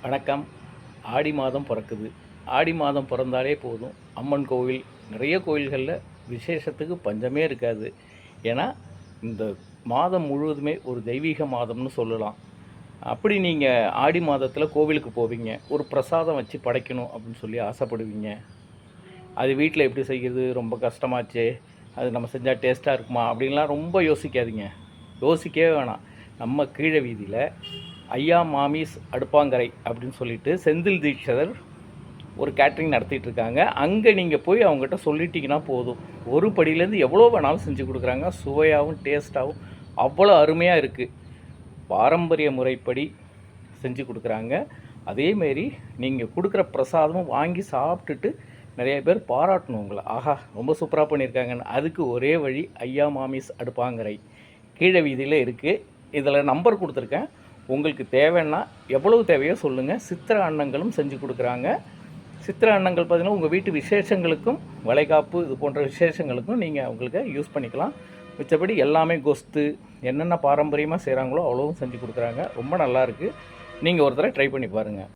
வணக்கம். ஆடி மாதம் பிறக்குது. ஆடி மாதம் பிறந்தாலே போதும், அம்மன் கோவில் நிறைய கோயில்களில் விசேஷத்துக்கு பஞ்சமே இருக்காது. ஏன்னா இந்த மாதம் முழுவதுமே ஒரு தெய்வீக மாதம்னு சொல்லலாம். அப்படி நீங்கள் ஆடி மாதத்தில் கோவிலுக்கு போவீங்க, ஒரு பிரசாதம் வச்சு படைக்கணும் அப்படின்னு சொல்லி ஆசைப்படுவீங்க. அது வீட்டில் எப்படி செய்கிறது, ரொம்ப கஷ்டமாச்சே, அது நம்ம செஞ்சால் டேஸ்ட்டாக இருக்குமா அப்படின்லாம் ரொம்ப யோசிக்காதீங்க. யோசிக்கவே வேணாம். நம்ம கீழ வீதியில் ஐயா மாமிஸ் அடுப்பாங்கரை அப்படின்னு சொல்லிட்டு செந்தில் தீட்சிதர் ஒரு கேட்ரிங் நடத்திட்டு இருக்காங்க. அங்கே நீங்கள் போய் அவங்ககிட்ட சொல்லிட்டீங்கன்னா போதும், ஒரு படியிலேருந்து எவ்வளோ வேணாலும் செஞ்சு கொடுக்குறாங்க. சுவையாகவும் டேஸ்ட்டாகவும் அவ்வளோ அருமையாக இருக்குது. பாரம்பரிய முறைப்படி செஞ்சு கொடுக்குறாங்க. அதேமாரி நீங்கள் கொடுக்குற பிரசாதமும் வாங்கி சாப்பிட்டுட்டு நிறைய பேர் பாராட்டணும் உங்களை. ஆஹா, ரொம்ப சூப்பராக பண்ணியிருக்காங்கன்னு. அதுக்கு ஒரே வழி, ஐயா மாமிஸ் அடுப்பாங்கரை கீழ வீதியில் இருக்குது. இதில் நம்பர் கொடுத்துருக்கேன். உங்களுக்கு தேவைன்னா எவ்வளவு தேவையோ சொல்லுங்கள். சித்திர அன்னங்களும் செஞ்சு கொடுக்குறாங்க. சித்திர அன்னங்கள் பார்த்திங்கன்னா உங்கள் வீட்டு விசேஷங்களுக்கும், வளைகாப்பு இது போன்ற விசேஷங்களுக்கும் நீங்கள் உங்களுக்கு யூஸ் பண்ணிக்கலாம். மிச்சப்படி எல்லாமே கொஸ்து என்னென்ன பாரம்பரியமாக செய்கிறாங்களோ அவ்வளோவும் செஞ்சு கொடுக்குறாங்க. ரொம்ப நல்லாயிருக்கு. நீங்கள் ஒரு தடவை ட்ரை பண்ணி பாருங்கள்.